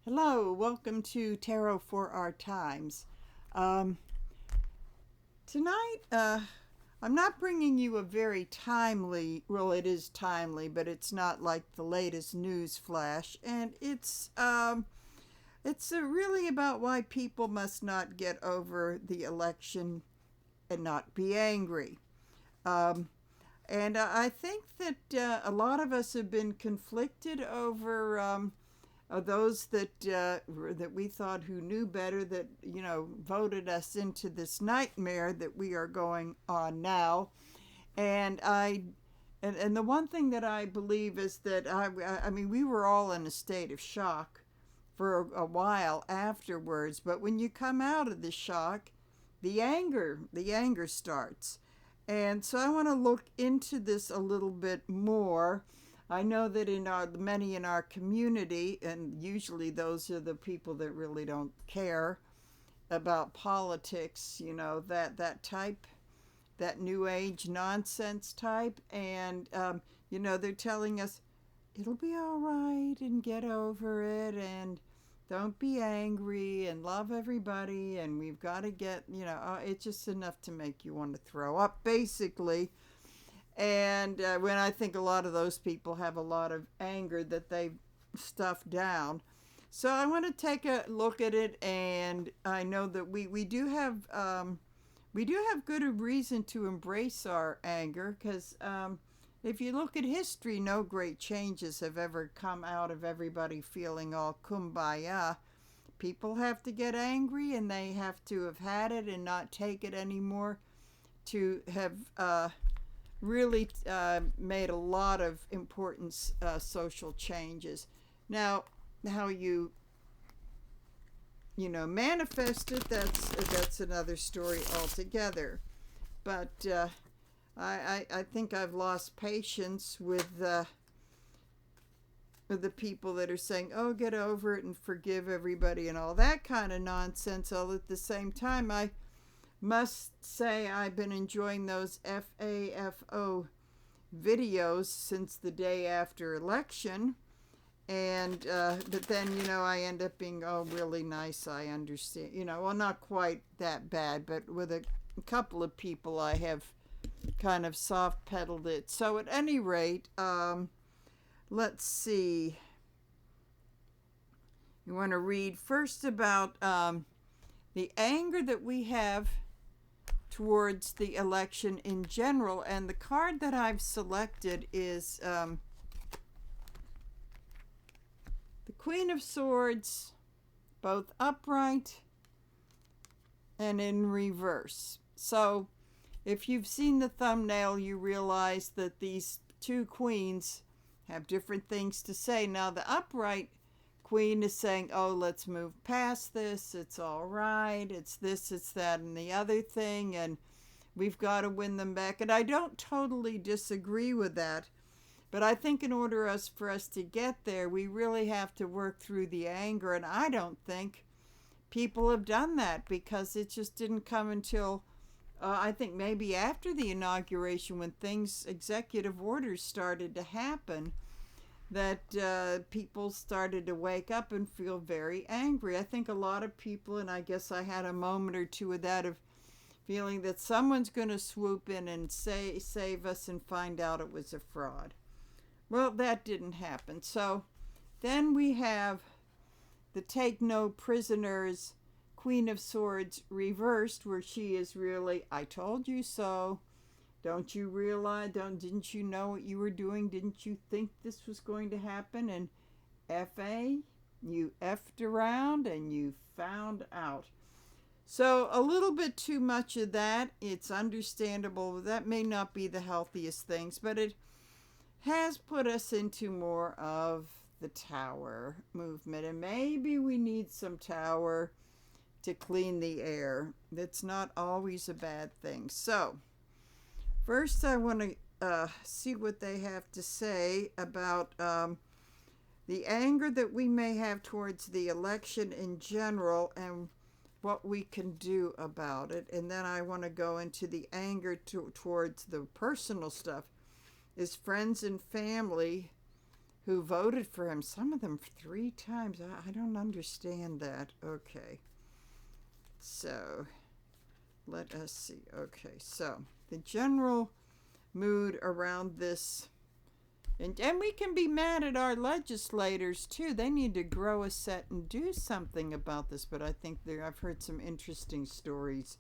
Hello, welcome to Tarot for Our Times. Um, Tonight, I'm not bringing you a very timely, well, it is timely, but it's not like the latest news flash. And it's really about why people must not get over the election and not be angry. Um, and I think that a lot of us have been conflicted over those that we thought who knew better, that voted us into this nightmare that we are going on now. And I and, and the one thing that I believe is that I mean, we were all in a state of shock for a while afterwards, but when you come out of the shock, the anger starts. And so I want to look into this a little bit more. I know that in our many in our community, and usually those are the people that really don't care about politics, that type, that new age nonsense type. And they're telling us it'll be all right and get over it and don't be angry and love everybody, and we've got to get, it's just enough to make you want to throw up, basically. And when I think a lot of those people have a lot of anger that they've stuffed down. So I want to take a look at it, and I know that we do have good reason to embrace our anger, because if you look at history, no great changes have ever come out of everybody feeling all kumbaya. People have to get angry, and they have to have had it and not take it anymore to have really made a lot of important social changes. Now, how manifest it, that's another story altogether. But I think I've lost patience with the people that are saying, "Oh, get over it and forgive everybody," and all that kind of nonsense. All at the same time, I must say I've been enjoying those FAFO videos since the day after election. And but then, I end up being, oh, really nice, I understand, well, not quite that bad, but with a couple of people I have kind of soft pedaled it. So at any rate, let's see, you want to read first about the anger that we have towards the election in general. And the card that I've selected is the Queen of Swords, both upright and in reverse. So if you've seen the thumbnail, you realize that these two queens have different things to say. Now, the upright queen is saying, oh, let's move past this. It's all right. It's this, it's that, and the other thing. And we've got to win them back. And I don't totally disagree with that. But I think in order for us to get there, we really have to work through the anger. And I don't think people have done that, because it just didn't come until, I think maybe after the inauguration, when executive orders started to happen, that people started to wake up and feel very angry. I think a lot of people, and I guess I had a moment or two of that, of feeling that someone's going to swoop in and save us, and find out it was a fraud. Well, that didn't happen. So then we have the take no prisoners Queen of Swords reversed, where she is really, I told you so. Don't you realize? Didn't you know what you were doing? Didn't you think this was going to happen? And FA, you effed around and you found out. So a little bit too much of that. It's understandable. That may not be the healthiest things, but it has put us into more of the tower movement. And maybe we need some tower to clean the air. That's not always a bad thing. So first, I want to see what they have to say about the anger that we may have towards the election in general, and what we can do about it. And then I want to go into the anger towards the personal stuff, is friends and family who voted for him, some of them 3 times. I don't understand that. Okay. So, let us see. Okay, so the general mood around this, and we can be mad at our legislators too. They need to grow a set and do something about this. But I think I've heard some interesting stories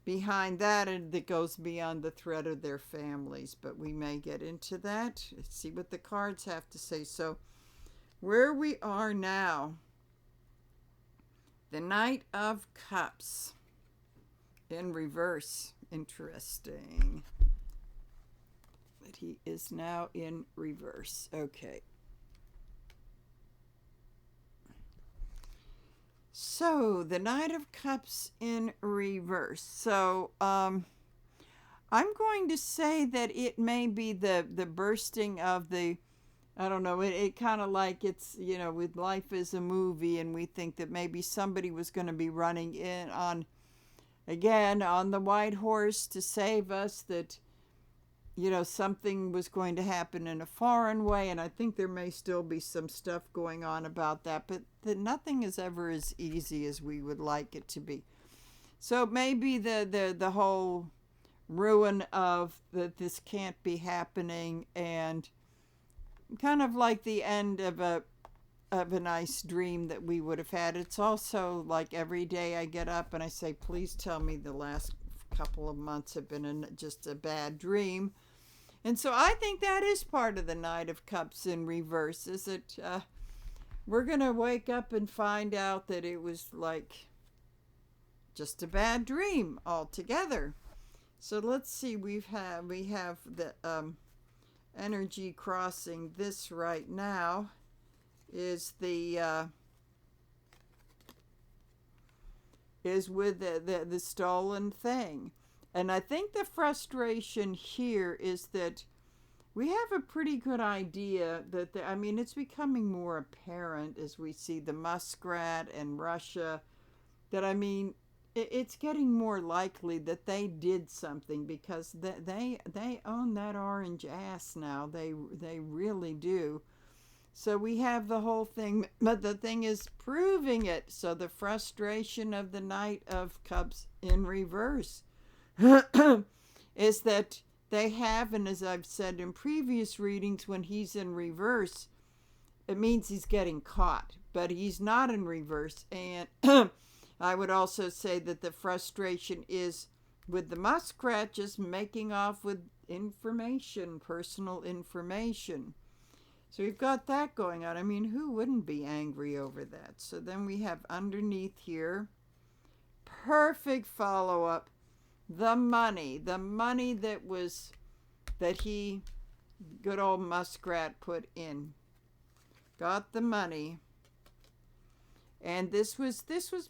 behind that, and that goes beyond the threat of their families. But we may get into that. Let's see what the cards have to say. So, where we are now, the Knight of Cups in reverse. Interesting. But he is now in reverse. Okay. So, the Knight of Cups in reverse. So, I'm going to say that it may be the bursting of the, I don't know, it kind of like it's, with life as a movie, and we think that maybe somebody was going to be running in on the white horse to save us, that, something was going to happen in a foreign way, and I think there may still be some stuff going on about that, but that nothing is ever as easy as we would like it to be. So maybe the whole ruin of that this can't be happening, and kind of like the end of a nice dream that we would have had. It's also like every day I get up and I say, please tell me the last couple of months have been just a bad dream. And so I think that is part of the Knight of Cups in reverse, is that we're going to wake up and find out that it was like just a bad dream altogether. So let's see, we have the energy crossing this right now is with the stolen thing. And I think the frustration here is that we have a pretty good idea that, it's becoming more apparent as we see the muskrat and Russia, that, it's getting more likely that they did something, because they own that orange ass now. They really do. So we have the whole thing, but the thing is proving it. So the frustration of the Knight of Cups in reverse is that they have, and as I've said in previous readings, when he's in reverse, it means he's getting caught, but he's not in reverse. And I would also say that the frustration is with the muskrat just making off with information, personal information. So we've got that going on. Who wouldn't be angry over that? So then we have underneath here, perfect follow-up, the money that he, good old muskrat, put in. Got the money. And this was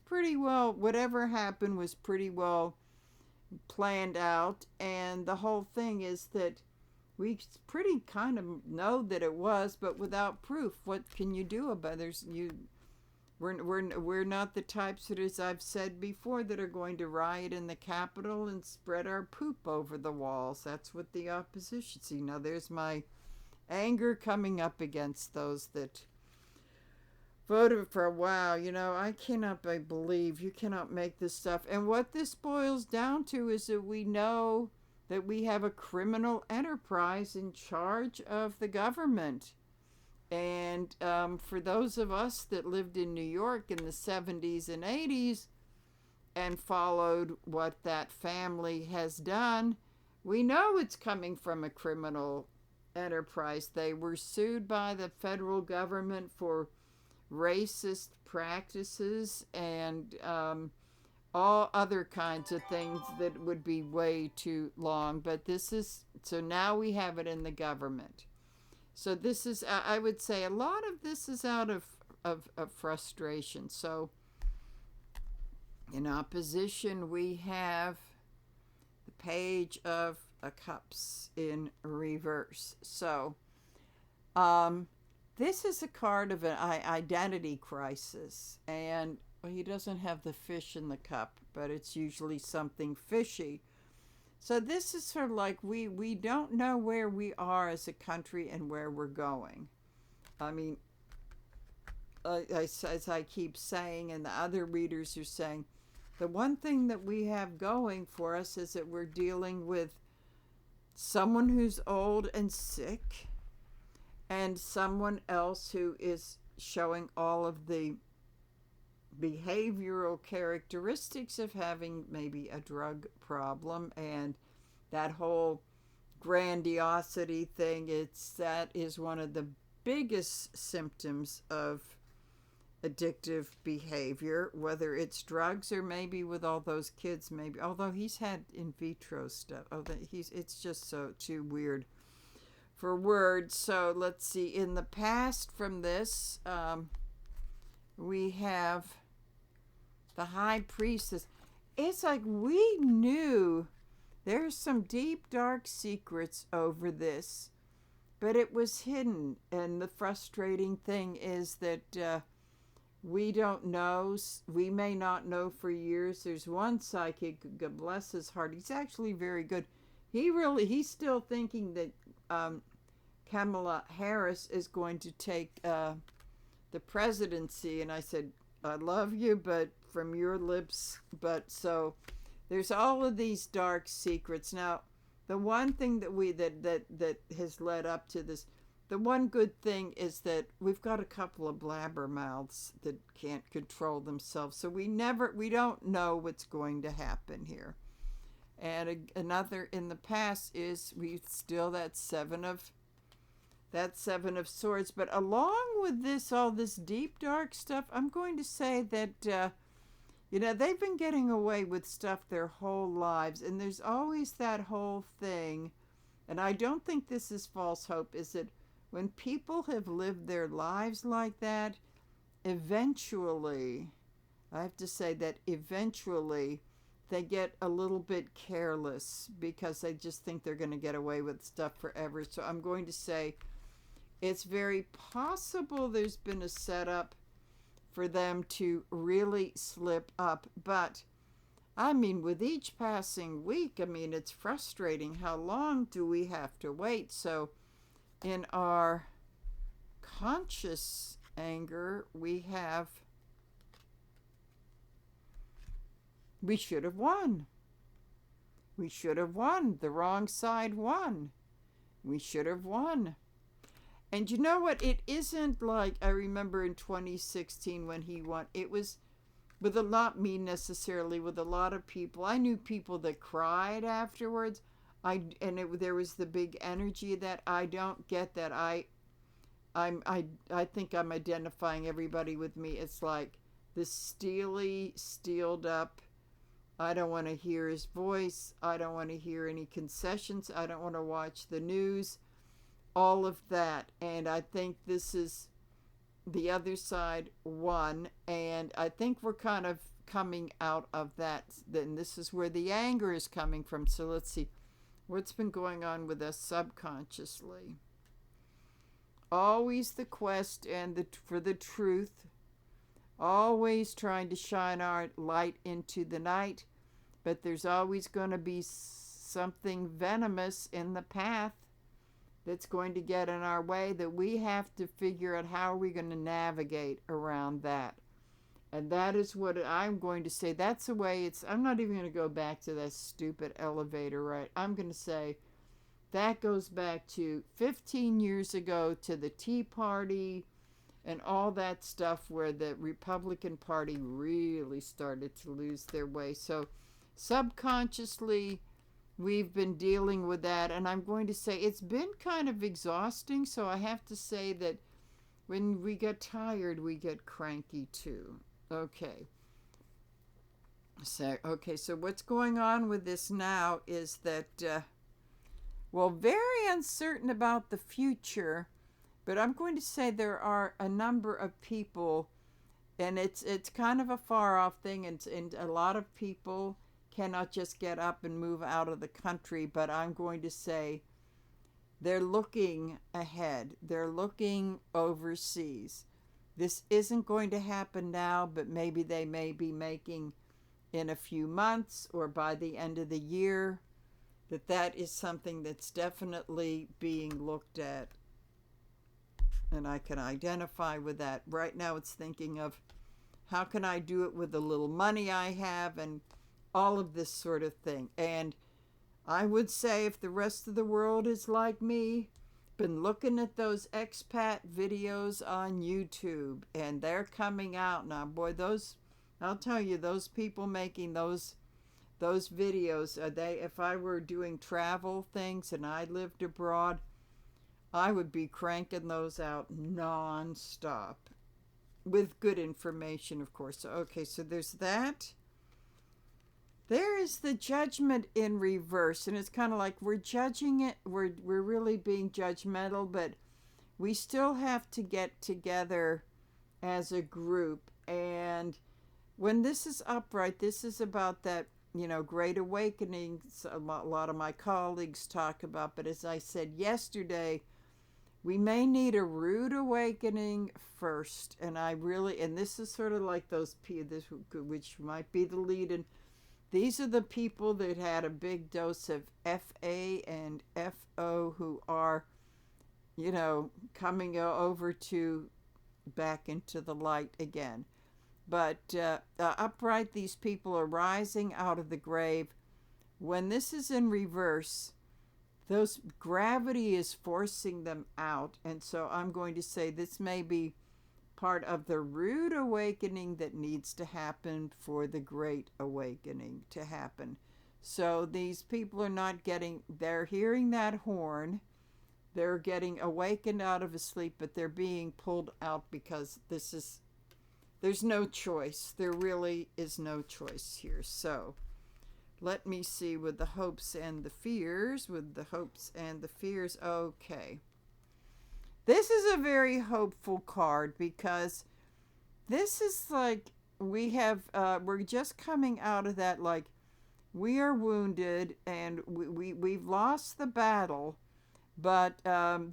pretty well, whatever happened was pretty well planned out. And the whole thing is that we pretty kind of know that it was, but without proof. What can you do about it? We're not the types that, as I've said before, that are going to riot in the Capitol and spread our poop over the walls. That's what the opposition see. Now there's my anger coming up against those that voted for, wow, I cannot believe you cannot make this stuff. And what this boils down to is that we know that we have a criminal enterprise in charge of the government. And for those of us that lived in New York in the 70s and 80s and followed what that family has done, we know it's coming from a criminal enterprise. They were sued by the federal government for racist practices and all other kinds of things that would be way too long. But so now we have it in the government. So this is, I would say, a lot of this is out of frustration. So in opposition, we have the Page of Cups in reverse. So this is a card of an identity crisis. And he doesn't have the fish in the cup, but it's usually something fishy. So this is sort of like we don't know where we are as a country and where we're going. I mean, as I keep saying, and the other readers are saying, the one thing that we have going for us is that we're dealing with someone who's old and sick and someone else who is showing all of the behavioral characteristics of having maybe a drug problem, and that whole grandiosity thing, that is one of the biggest symptoms of addictive behavior, whether it's drugs or maybe with all those kids, maybe, although he's had in vitro stuff. It's just so too weird for words. So let's see, in the past from this, we have the high priestess. It's like we knew there's some deep, dark secrets over this, but it was hidden. And the frustrating thing is that we don't know. We may not know for years. There's one psychic, God bless his heart, he's actually very good. He's still thinking that Kamala Harris is going to take the presidency. And I said, I love you, but from your lips. But so there's all of these dark secrets. Now, the one thing that has led up to this, the one good thing is that we've got a couple of blabbermouths that can't control themselves. So we don't know what's going to happen here. And another in the past is we still that seven of swords. But along with this, all this deep dark stuff, I'm going to say that they've been getting away with stuff their whole lives, and there's always that whole thing. And I don't think this is false hope, is that when people have lived their lives like that, eventually, I have to say that eventually they get a little bit careless because they just think they're going to get away with stuff forever. So I'm going to say it's very possible there's been a setup for them to really slip up. But, I mean, with each passing week, I mean, it's frustrating. How long do we have to wait? So, in our conscious anger, we should have won. We should have won. The wrong side won. We should have won. And you know what? It isn't like I remember in 2016 when he won. It was not me necessarily, with a lot of people. I knew people that cried afterwards. There was the big energy that I don't get that. I think I'm identifying everybody with me. It's like this steeled up. I don't want to hear his voice. I don't want to hear any concessions. I don't want to watch the news. All of that. And I think this is the other side won. And I think we're kind of coming out of that. Then this is where the anger is coming from. So let's see what's been going on with us subconsciously. Always the quest for the truth. Always trying to shine our light into the night. But there's always going to be something venomous in the path that's going to get in our way, that we have to figure out how are we going to navigate around that. And that is what I'm going to say. That's the way I'm not even going to go back to that stupid elevator, right? I'm going to say that goes back to 15 years ago, to the Tea Party and all that stuff, where the Republican Party really started to lose their way. So subconsciously, we've been dealing with that, and I'm going to say it's been kind of exhausting. So I have to say that when we get tired, we get cranky too. Okay. So what's going on with this now is that, very uncertain about the future, but I'm going to say there are a number of people, and it's kind of a far off thing, and a lot of people cannot just get up and move out of the country, but I'm going to say they're looking ahead. They're looking overseas. This isn't going to happen now, but maybe they may be making in a few months or by the end of the year, that is something that's definitely being looked at. and I can identify with that. Right now it's thinking of how can I do it with the little money I have and all of this sort of thing. And I would say if the rest of the world is like me, been looking at those expat videos on YouTube, and they're coming out now. Boy, those, I'll tell you, those people making those videos, they, if I were doing travel things and I lived abroad, I would be cranking those out non-stop with good information, of course. So, okay, so there's that. There is the Judgment in reverse, and it's kind of like we're judging it. We're really being judgmental, but we still have to get together as a group. And when this is upright, this is about that, you know, great awakening. A lot of my colleagues talk about, but as I said yesterday, we may need a rude awakening first. And this is sort of like which might be the lead in. These are the people that had a big dose of FA and FO who are, you know, coming over to back into the light again. But upright, these people are rising out of the grave. When this is in reverse, those gravity is forcing them out. And so I'm going to say this may be part of the rude awakening that needs to happen for the great awakening to happen. So these people are not they're hearing that horn, they're getting awakened out of a sleep, but they're being pulled out because there's no choice. There really is no choice here. So let me see with the hopes and the fears, okay. This is a very hopeful card because this is like we're just coming out of that, like we are wounded and we've lost the battle, but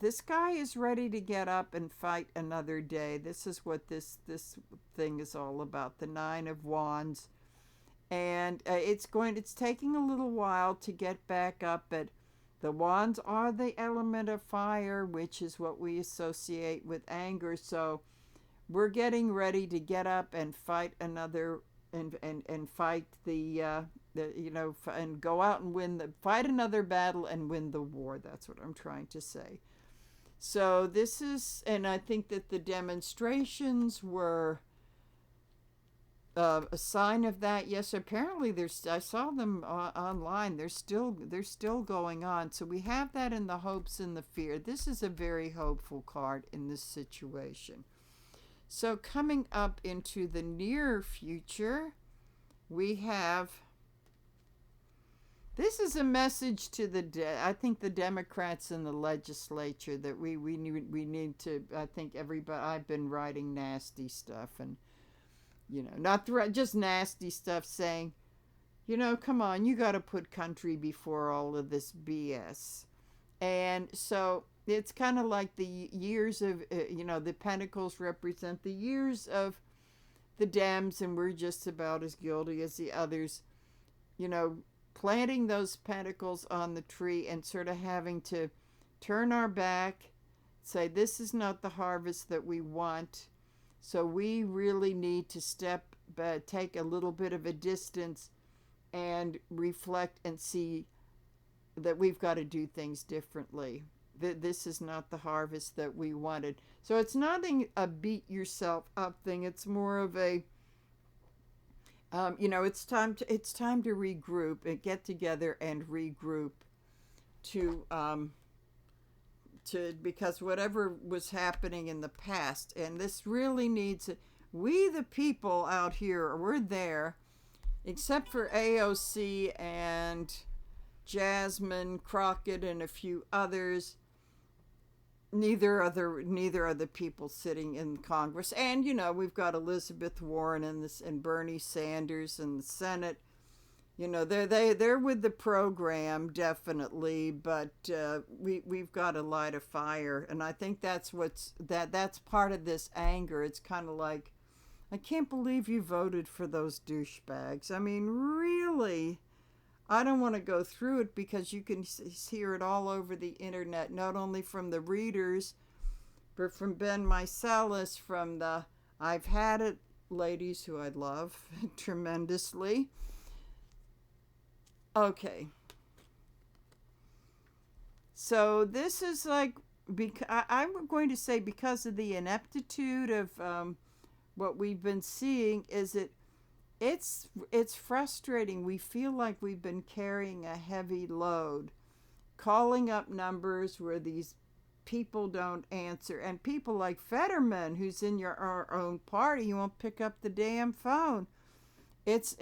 this guy is ready to get up and fight another day. This is what this thing is all about, the Nine of Wands. And it's taking a little while to get back up, but the wands are the element of fire, which is what we associate with anger. So we're getting ready to get up and fight another, and fight and go out and fight another battle and win the war. That's what I'm trying to say. So this is, and I think that the demonstrations were a sign of that. Yes, apparently I saw them online. They're still going on. So we have that in the hopes and the fear. This is a very hopeful card in this situation. So coming up into the near future, we have, this is a message to I think the Democrats in the legislature that we need to, I think everybody, I've been writing nasty stuff, and not just nasty stuff, saying, come on, you got to put country before all of this BS. And so it's kind of like the years of, the pentacles represent the years of the Dems, and we're just about as guilty as the others, planting those pentacles on the tree and sort of having to turn our back, say, this is not the harvest that we want. So we really need to take a little bit of a distance and reflect and see that we've got to do things differently. This is not the harvest that we wanted. So it's not a beat yourself up thing. It's more of a, it's time to regroup and get together and regroup because whatever was happening in the past, and this really needs, we the people out here, we're there, except for AOC and Jasmine Crockett and a few others. Neither are the people sitting in Congress, and we've got Elizabeth Warren and Bernie Sanders in the Senate. They're with the program, definitely, but we've got to light a fire, and I think that's part of this anger. It's kind of like, I can't believe you voted for those douchebags. I mean, really, I don't want to go through it because you can hear it all over the internet, not only from the readers, but from Ben Mycelis from the I've Had It ladies, who I love tremendously. Okay. So this is like, I'm going to say because of the ineptitude of what we've been seeing, is it's frustrating. We feel like we've been carrying a heavy load, calling up numbers where these people don't answer, and people like Fetterman, who's in our own party, he won't pick up the damn phone. It's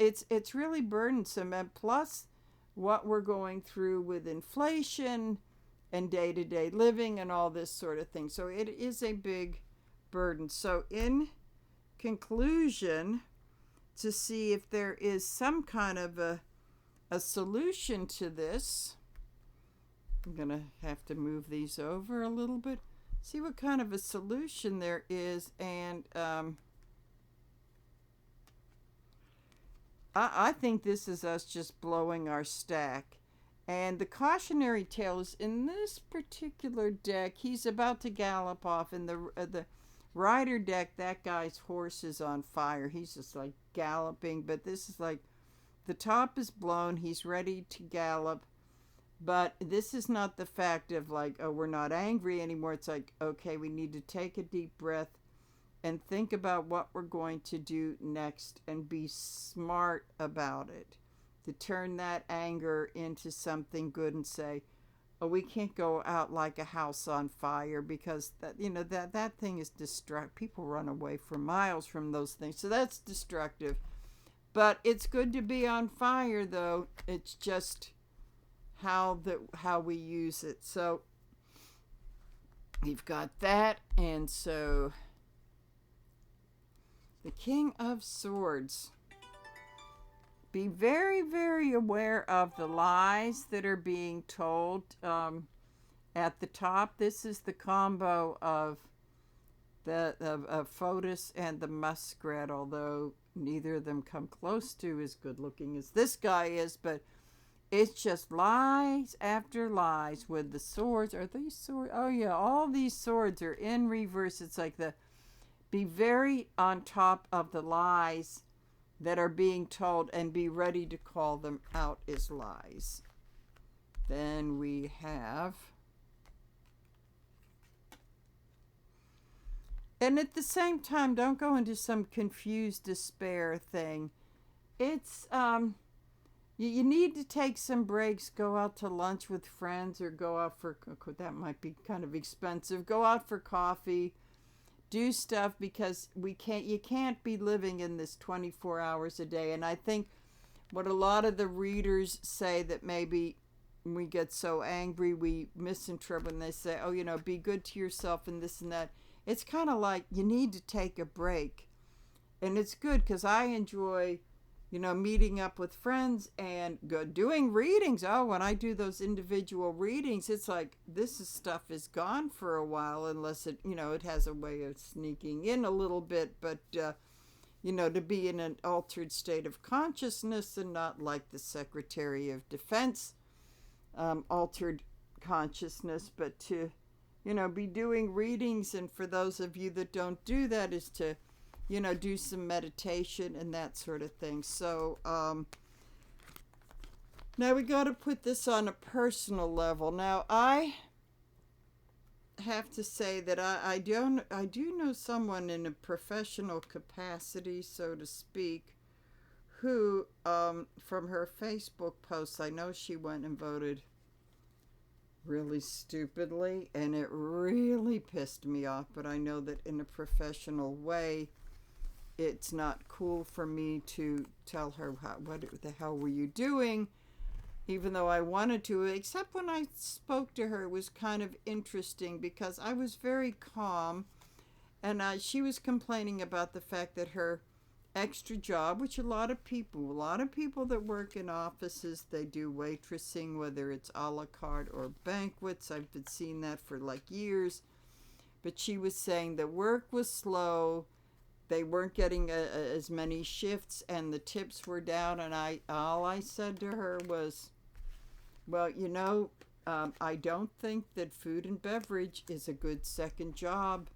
really burdensome, and plus what we're going through with inflation and day-to-day living and all this sort of thing. So it is a big burden. So in conclusion, to see if there is some kind of a solution to this, I'm going to have to move these over a little bit, see what kind of a solution there is. And I think this is us just blowing our stack. And the cautionary tale is in this particular deck, he's about to gallop off. In the rider deck, that guy's horse is on fire. He's just like galloping, but this is like the top is blown. He's ready to gallop. But this is not the fact of like, oh, we're not angry anymore. It's like, okay, we need to take a deep breath and think about what we're going to do next and be smart about it. To turn that anger into something good and say, oh, we can't go out like a house on fire, because that, you know, that thing is destructive. People run away for miles from those things. So that's destructive. But it's good to be on fire, though. It's just how we use it. So we've got that. And so the King of Swords. Be very, very aware of the lies that are being told. At the top, this is the combo of Fotis and the Muskrat, although neither of them come close to as good looking as this guy is, but it's just lies after lies with the swords. Are these swords? Oh yeah, all these swords are in reverse. It's like be very on top of the lies that are being told and be ready to call them out as lies. Then we have, and at the same time, don't go into some confused despair thing. It's you need to take some breaks, go out to lunch with friends, or go out for, that might be kind of expensive, go out for coffee. Do stuff, because you can't be living in this 24 hours a day. And I think what a lot of the readers say, that maybe we get so angry we misinterpret, and they say, oh, you know, be good to yourself and this and that. It's kind of like you need to take a break. And it's good, because I enjoy, you know, meeting up with friends and doing readings. Oh, when I do those individual readings, it's like stuff is gone for a while, unless it, you know, it has a way of sneaking in a little bit. But, you know, to be in an altered state of consciousness and not like the Secretary of Defense, altered consciousness, but to, you know, be doing readings. And for those of you that don't do that, is to, you know, do some meditation and that sort of thing. So now we got to put this on a personal level. Now I have to say that I do know someone in a professional capacity, so to speak, who from her Facebook posts, I know she went and voted really stupidly, and it really pissed me off. But I know that in a professional way, it's not cool for me to tell her, what the hell were you doing, even though I wanted to. Except when I spoke to her, it was kind of interesting, because I was very calm, and she was complaining about the fact that her extra job, which a lot of people that work in offices, they do waitressing, whether it's a la carte or banquets. I've been seeing that for like years. But she was saying the work was slow, they weren't getting as many shifts, and the tips were down. And all I said to her was, well, you know, I don't think that food and beverage is a good second job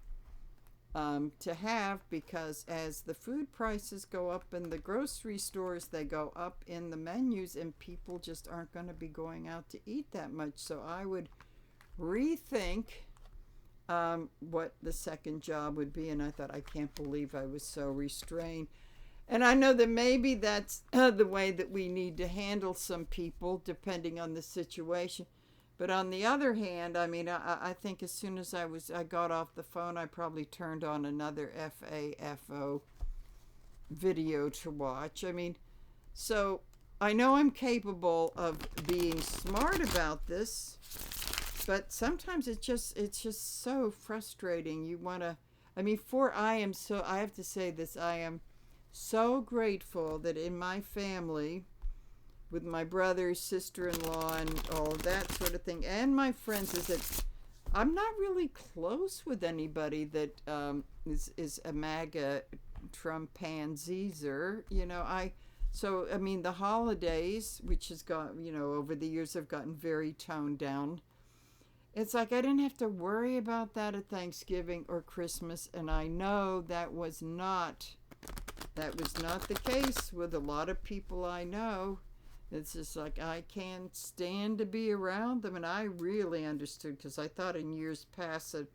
to have, because as the food prices go up in the grocery stores, they go up in the menus, and people just aren't going to be going out to eat that much. So I would rethink what the second job would be. And I thought, I can't believe I was so restrained. And I know that maybe that's the way that we need to handle some people, depending on the situation. But on the other hand, I mean, I think as soon as I got off the phone, I probably turned on another FAFO video to watch. I mean, so I know I'm capable of being smart about this, but sometimes it's just so frustrating. You want to, I mean, I have to say this, I am so grateful that in my family, with my brother, sister-in-law, and all of that sort of thing, and my friends, is that I'm not really close with anybody that is a MAGA Trump panzeer. You know, I mean, the holidays, which has got, you know, over the years have gotten very toned down. It's like I didn't have to worry about that at Thanksgiving or Christmas, and I know that was not the case with a lot of people I know. It's just like I can't stand to be around them. And I really understood, because I thought in years past that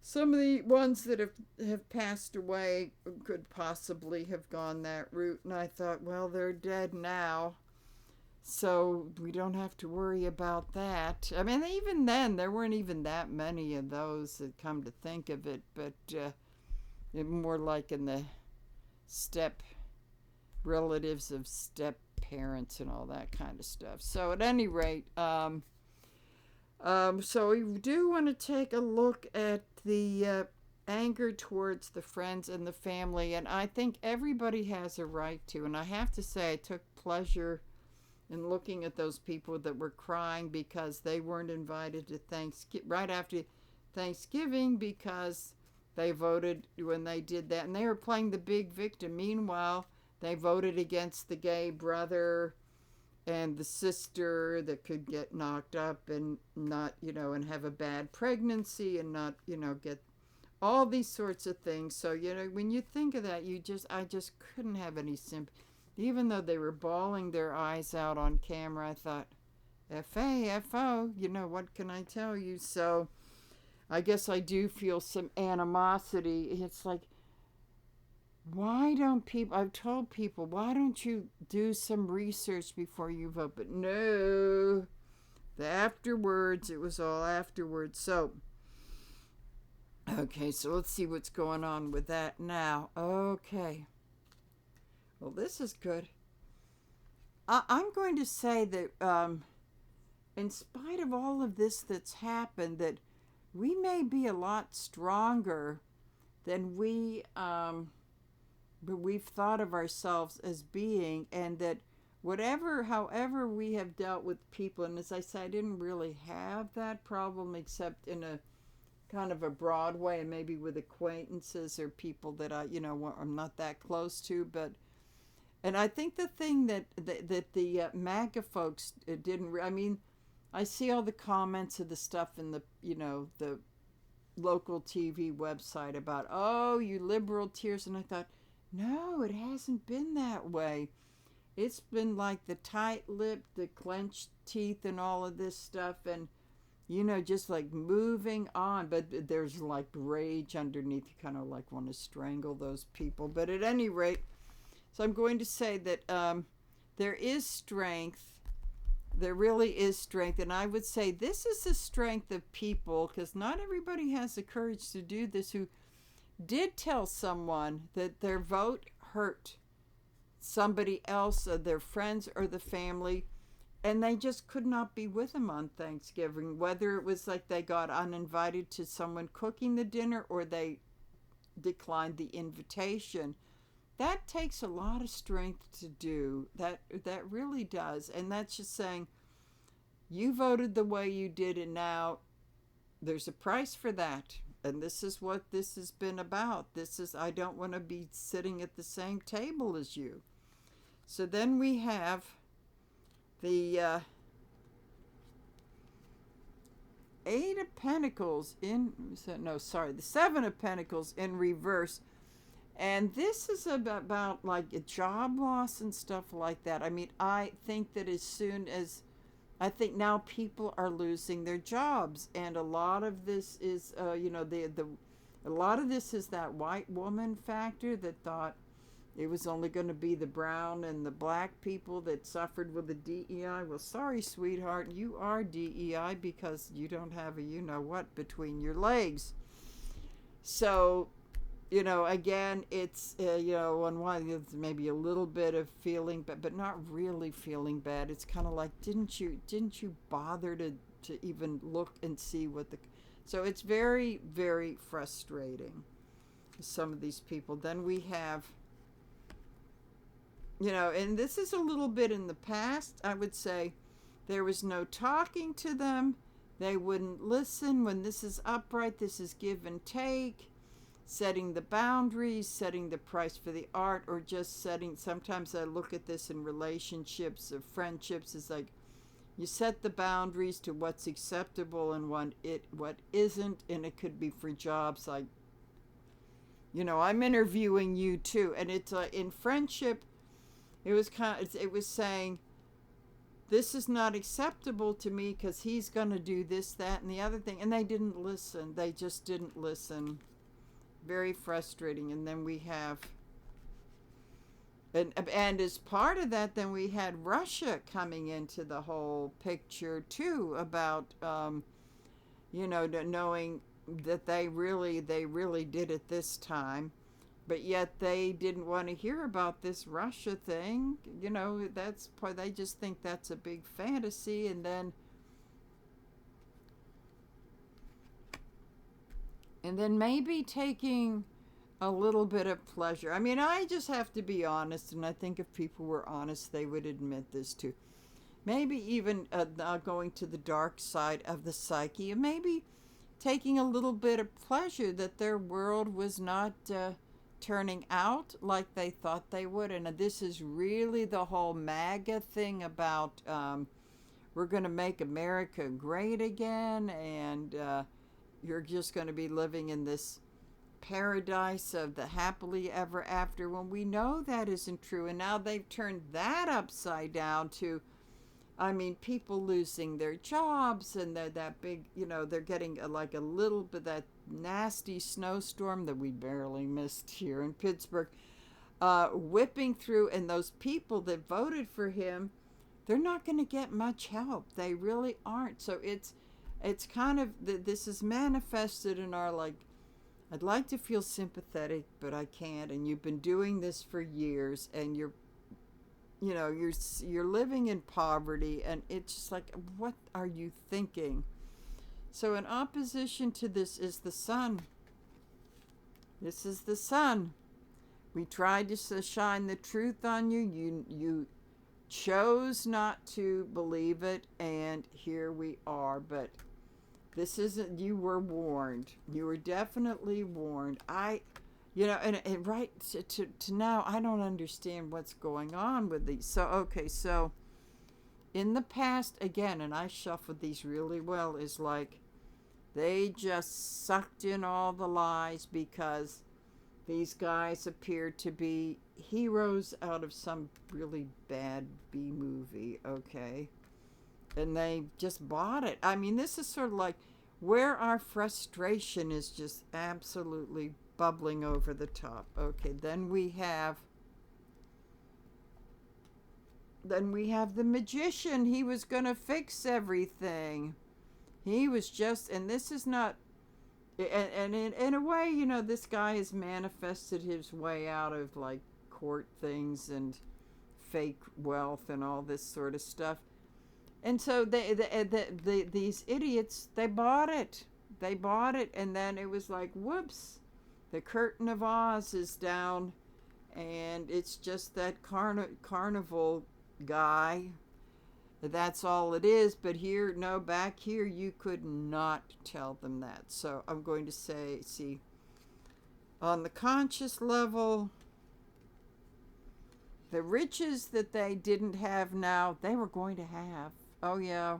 some of the ones that have passed away could possibly have gone that route. And I thought, well, they're dead now, so we don't have to worry about that. I mean, even then, there weren't even that many of those that come to think of it. But more like in the step relatives of step parents and all that kind of stuff. So at any rate, so we do want to take a look at the anger towards the friends and the family, and I think everybody has a right to. And I have to say, I took pleasure in looking at those people that were crying because they weren't invited to right after Thanksgiving, because they voted when they did that, and they were playing the big victim. Meanwhile, they voted against the gay brother and the sister that could get knocked up and not, you know, and have a bad pregnancy and not, you know, get all these sorts of things. So, you know, when you think of that, I just couldn't have any sympathy. Even though they were bawling their eyes out on camera, I thought, F-A-F-O, you know, what can I tell you? So I guess I do feel some animosity. It's like, why don't people, I've told people, why don't you do some research before you vote? But no, it was all afterwards. So, okay, so let's see what's going on with that now. Okay. Well, this is good. I'm going to say that in spite of all of this that's happened, that we may be a lot stronger than we've thought of ourselves as being, and that however we have dealt with people, and as I said, I didn't really have that problem except in a kind of a broad way, and maybe with acquaintances or people that I'm not that close to, and I think the thing that the MAGA folks didn't, I mean, I see all the comments of the stuff in the local TV website about, oh, you liberal tears, and I thought, no, it hasn't been that way. It's been like the tight lip, the clenched teeth, and all of this stuff, and, you know, just like moving on. But there's like rage underneath. You kind of like want to strangle those people. But at any rate, so I'm going to say that there is strength. There really is strength. And I would say this is the strength of people, because not everybody has the courage to do this, who did tell someone that their vote hurt somebody else, their friends or the family, and they just could not be with them on Thanksgiving, whether it was like they got uninvited to someone cooking the dinner or they declined the invitation. That takes a lot of strength to do. That really does. And that's just saying, you voted the way you did, and now there's a price for that. And this is what this has been about. I don't want to be sitting at the same table as you. So then we have the Eight of Pentacles in, no, sorry, the Seven of Pentacles in reverse. And this is about like a job loss and stuff like that. I mean, I think that as soon as, I think now people are losing their jobs, and a lot of this is, a lot of this is that white woman factor that thought it was only going to be the brown and the black people that suffered with the DEI. Well, sorry, sweetheart, you are DEI because you don't have a you-know-what between your legs. So, again, it's, on one, it's maybe a little bit of feeling, but not really feeling bad. It's kind of like, didn't you bother to even look and see what the... So it's very, very frustrating, some of these people. Then we have... and this is a little bit in the past, I would say. There was no talking to them. They wouldn't listen. When this is upright, this is give and take, setting the boundaries, setting the price for the art, or just setting, sometimes I look at this in relationships or friendships, it's like you set the boundaries to what's acceptable and what isn't, and it could be for jobs like, I'm interviewing you too, and it's in friendship, it was saying, this is not acceptable to me because he's going to do this, that, and the other thing. And they didn't listen. They just didn't listen. Very frustrating. And then we have, and as part of that, then we had Russia coming into the whole picture too, about, knowing that they really did it this time. But yet they didn't want to hear about this Russia thing. That's part, they just think that's a big fantasy. And then maybe taking a little bit of pleasure. I mean, I just have to be honest, and I think if people were honest, they would admit this too. Maybe even going to the dark side of the psyche, and maybe taking a little bit of pleasure that their world was not... turning out like they thought they would. And this is really the whole MAGA thing about we're going to make America great again, and you're just going to be living in this paradise of the happily ever after, when we know that isn't true. And now they've turned that upside down to, I mean, people losing their jobs, and that big, they're getting like a little bit that nasty snowstorm that we barely missed here in Pittsburgh, whipping through, and those people that voted for him, they're not going to get much help. They really aren't. So it's kind of, this is manifested in our, like, I'd like to feel sympathetic, but I can't. And you've been doing this for years, and you're living in poverty, and it's just like, what are you thinking? So in opposition to this is the sun. This is the sun. We tried to shine the truth on you. You chose not to believe it, and here we are. But this isn't, you were warned. You were definitely warned. And right to now, I don't understand what's going on with these. So, okay, so in the past, again, and I shuffled these really well, is like they just sucked in all the lies because these guys appeared to be heroes out of some really bad B movie, okay? And they just bought it. I mean, this is sort of like where our frustration is just absolutely bubbling over the top. Okay, then we have the magician. He was going to fix everything. He was just, and this is not, and in a way, this guy has manifested his way out of like court things and fake wealth and all this sort of stuff. And so these idiots, they bought it. They bought it, and then it was like, whoops, the curtain of Oz is down, and it's just that carnival guy. That's all it is. But here, no, back here, you could not tell them that. So I'm going to say, see, on the conscious level, the riches that they didn't have now, they were going to have. Oh, yeah.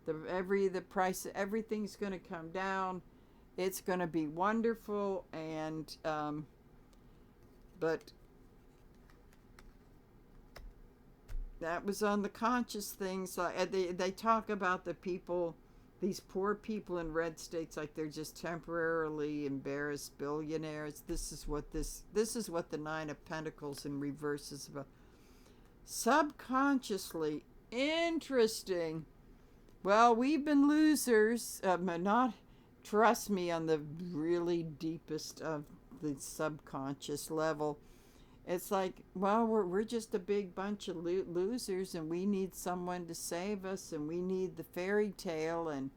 The price, everything's going to come down. It's going to be wonderful, and but that was on the conscious things. They talk about the people, these poor people in red states, like they're just temporarily embarrassed billionaires. This is what the Nine of Pentacles in reverse is about. Subconsciously, interesting. Well, we've been losers, not trust me on the really deepest of the subconscious level. It's like, well, we're just a big bunch of losers, and we need someone to save us, and we need the fairy tale, and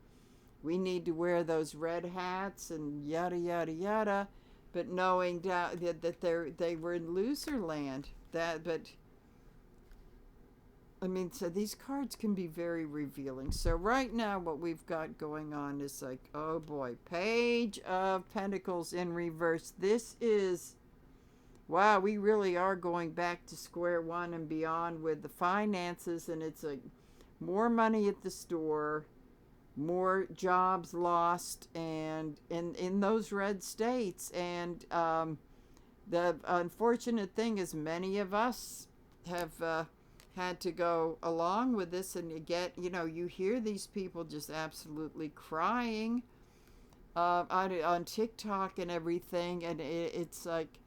we need to wear those red hats, and yada yada yada. But knowing that they were in loser land, but I mean, so these cards can be very revealing. So right now, what we've got going on is like, oh boy, Page of Pentacles in reverse. This is, wow, we really are going back to square one and beyond with the finances, and it's like more money at the store, more jobs lost, and in those red states. And the unfortunate thing is many of us have had to go along with this, and you hear these people just absolutely crying on TikTok and everything, and it's like,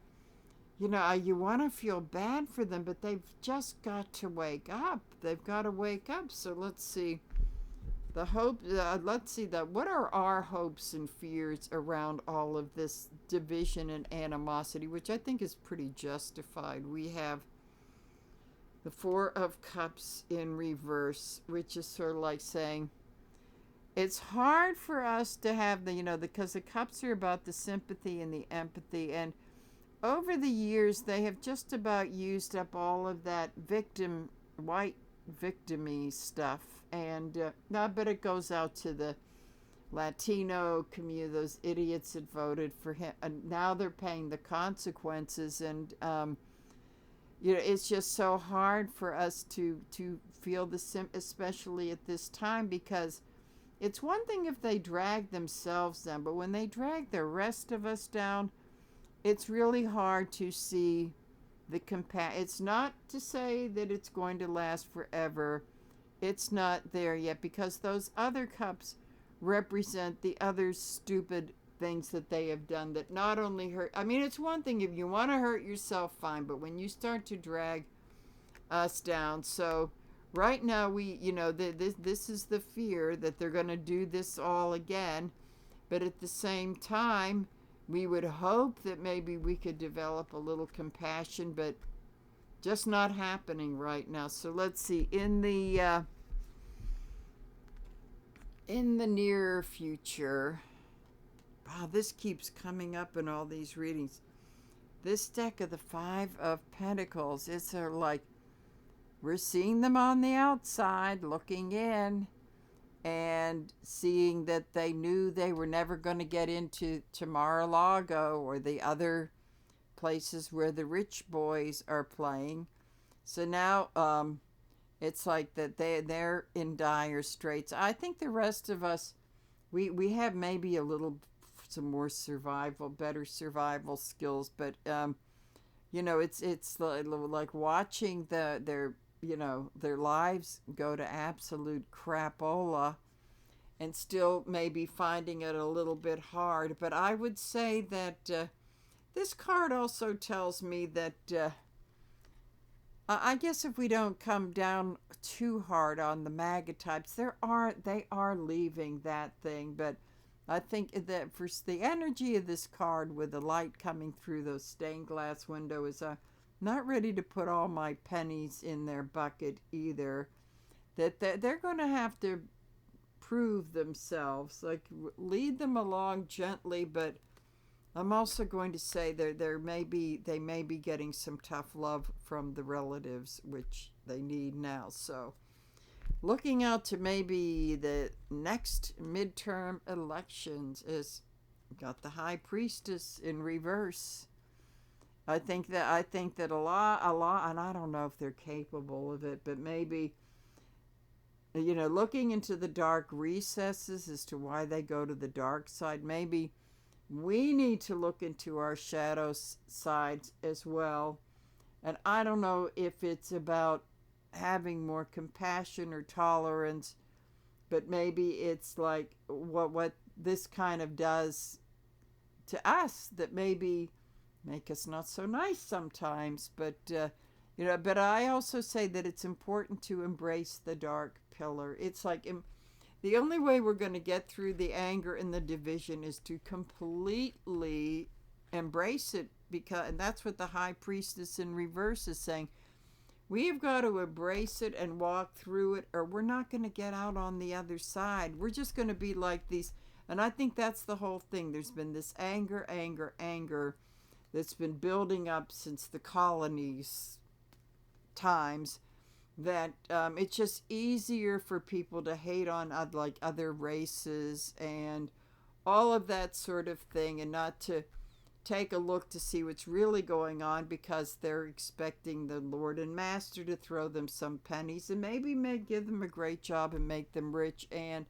you want to feel bad for them, but they've just got to wake up. They've got to wake up. So let's see. What are our hopes and fears around all of this division and animosity, which I think is pretty justified. We have the Four of Cups in reverse, which is sort of like saying, it's hard for us to have because the cups are about the sympathy and the empathy, and over the years, they have just about used up all of that white victim-y stuff. And but it goes out to the Latino community, those idiots that voted for him. And now they're paying the consequences. And, it's just so hard for us to feel especially at this time, because it's one thing if they drag themselves down, but when they drag the rest of us down, it's really hard to see it's not to say that it's going to last forever. It's not there yet, because those other cups represent the other stupid things that they have done that not only hurt. I mean, it's one thing if you want to hurt yourself, fine, but when you start to drag us down. So right now this is the fear that they're going to do this all again, but at the same time, we would hope that maybe we could develop a little compassion, but just not happening right now. So let's see, in the near future, wow, this keeps coming up in all these readings. This deck of the Five of Pentacles, it's like we're seeing them on the outside, looking in, and seeing that they knew they were never going to get into Mar-a-Lago or the other places where the rich boys are playing. So now it's like that they're in dire straits. I think the rest of us, we have maybe some more better survival skills, but it's like watching their lives go to absolute crapola, and still maybe finding it a little bit hard. But I would say that this card also tells me that I guess if we don't come down too hard on the MAGA types, they are leaving that thing. But I think that for the energy of this card, with the light coming through those stained glass windows, not ready to put all my pennies in their bucket either. That they're going to have to prove themselves, like lead them along gently. But I'm also going to say they may be getting some tough love from the relatives, which they need now. So looking out to maybe the next midterm elections, is got the High Priestess in reverse. I think that a lot, and I don't know if they're capable of it, but maybe looking into the dark recesses as to why they go to the dark side. Maybe we need to look into our shadow sides as well. And I don't know if it's about having more compassion or tolerance, but maybe it's like what this kind of does to us that maybe make us not so nice sometimes. But I also say that it's important to embrace the dark pillar. It's like the only way we're going to get through the anger and the division is to completely embrace it, and that's what the high priestess in reverse is saying. We've got to embrace it and walk through it, or we're not going to get out on the other side. We're just going to be like these. And I think that's the whole thing. There's been this anger that's been building up since the colonies times, that it's just easier for people to hate on like other races and all of that sort of thing, and not to take a look to see what's really going on, because they're expecting the Lord and Master to throw them some pennies and maybe give them a great job and make them rich. And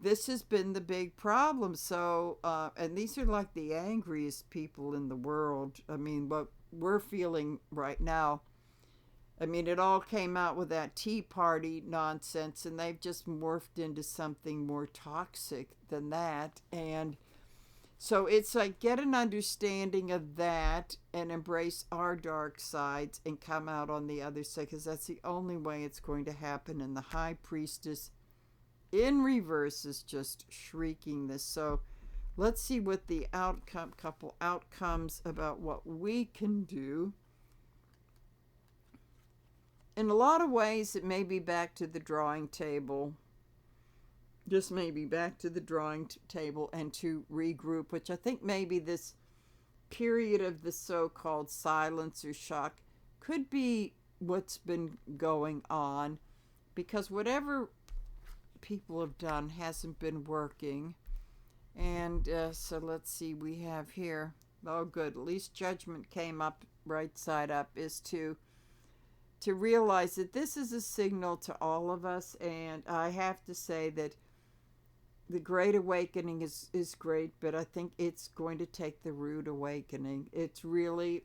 this has been the big problem. So, and these are like the angriest people in the world. I mean, what we're feeling right now, I mean, it all came out with that Tea Party nonsense, and they've just morphed into something more toxic than that. And so it's like, get an understanding of that and embrace our dark sides and come out on the other side, because that's the only way it's going to happen. And the high priestess in reverse is just shrieking this. So let's see what the couple outcomes about what we can do. In a lot of ways, it may be back to the drawing table. Just maybe back to the drawing table and to regroup, which I think maybe this period of the so-called silence or shock could be what's been going on, because whatever people have done hasn't been working. And so let's see, we have here, oh good, at least judgment came up right side up, is to realize that this is a signal to all of us. And I have to say that the Great Awakening is great, but I think it's going to take the Rude Awakening. It's really,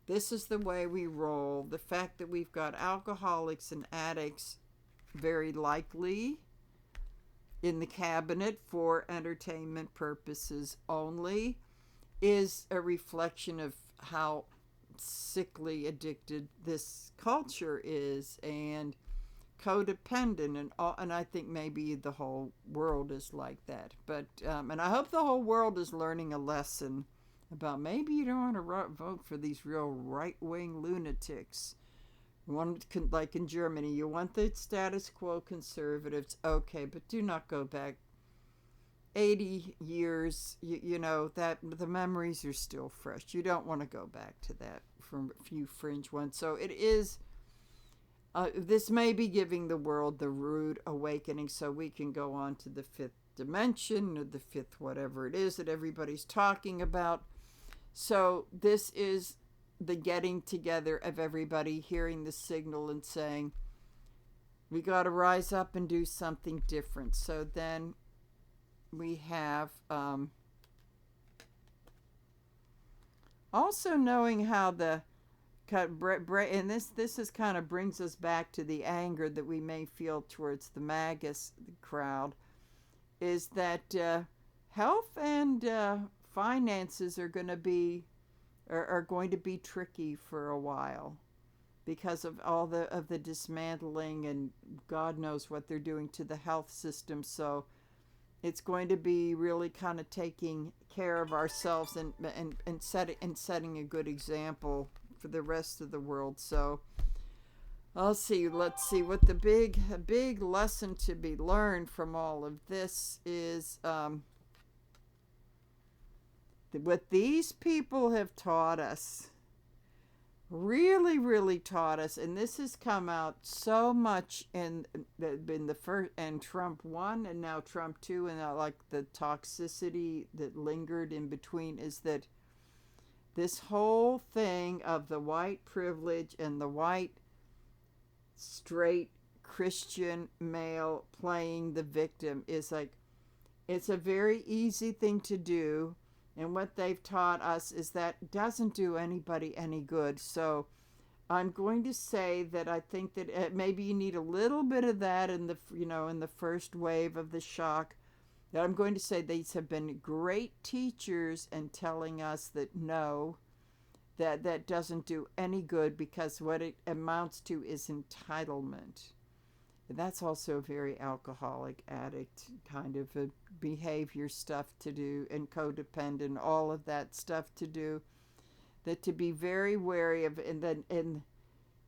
this is the way we roll. The fact that we've got alcoholics and addicts very likely in the cabinet for entertainment purposes only is a reflection of how sickly addicted this culture is, and codependent, and I think maybe the whole world is like that. But and I hope the whole world is learning a lesson about maybe you don't want to vote for these real right-wing lunatics. You want, like in Germany, you want the status quo conservatives, okay, but do not go back 80 years. You know that the memories are still fresh. You don't want to go back to that from a few fringe ones. So it is. This may be giving the world the rude awakening, so we can go on to the fifth dimension, or the fifth whatever it is that everybody's talking about. So this is the getting together of everybody hearing the signal and saying, we got to rise up and do something different. So then we have also knowing how the and this is kind of brings us back to the anger that we may feel towards the Magus crowd, is that health and finances are going to be tricky for a while, because of all the dismantling, and God knows what they're doing to the health system. So it's going to be really kind of taking care of ourselves and setting a good example for the rest of the world. So let's see what the big lesson to be learned from all of this is. What these people have taught us, really taught us, and this has come out so much in the first, and Trump 1 and now Trump 2, and like the toxicity that lingered in between, is that this whole thing of the white privilege and the white straight Christian male playing the victim is like, it's a very easy thing to do. And what they've taught us is that doesn't do anybody any good. So I'm going to say that I think that maybe you need a little bit of that in the, in the first wave of the shock. That I'm going to say these have been great teachers and telling us that no, that doesn't do any good, because what it amounts to is entitlement. And that's also very alcoholic addict kind of a behavior stuff to do, and codependent, all of that stuff to do. That to be very wary of, and then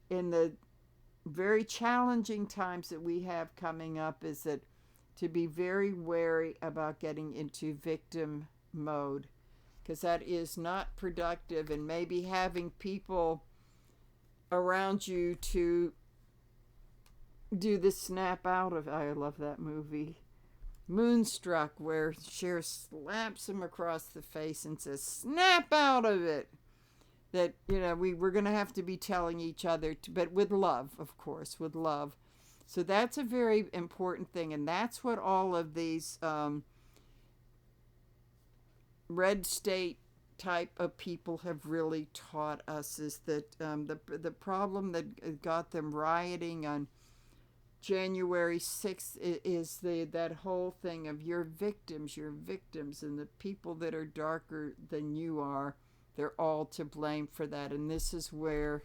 in the very challenging times that we have coming up, is that to be very wary about getting into victim mode, because that is not productive. And maybe having people around you to do the snap out of, I love that movie, Moonstruck, where Cher slaps him across the face and says, snap out of it. That, we're going to have to be telling each other, but with love, of course, with love. So that's a very important thing, and that's what all of these red state type of people have really taught us, is that the problem that got them rioting on January 6th is that whole thing of your victims, and the people that are darker than you are, they're all to blame for that. And this is where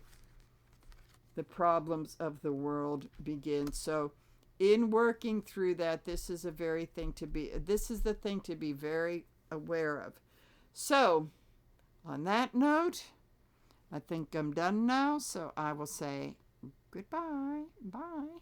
the problems of the world begin. So in working through that, this is the thing to be very aware of. So on that note, I think I'm done now. So I will say goodbye. Bye.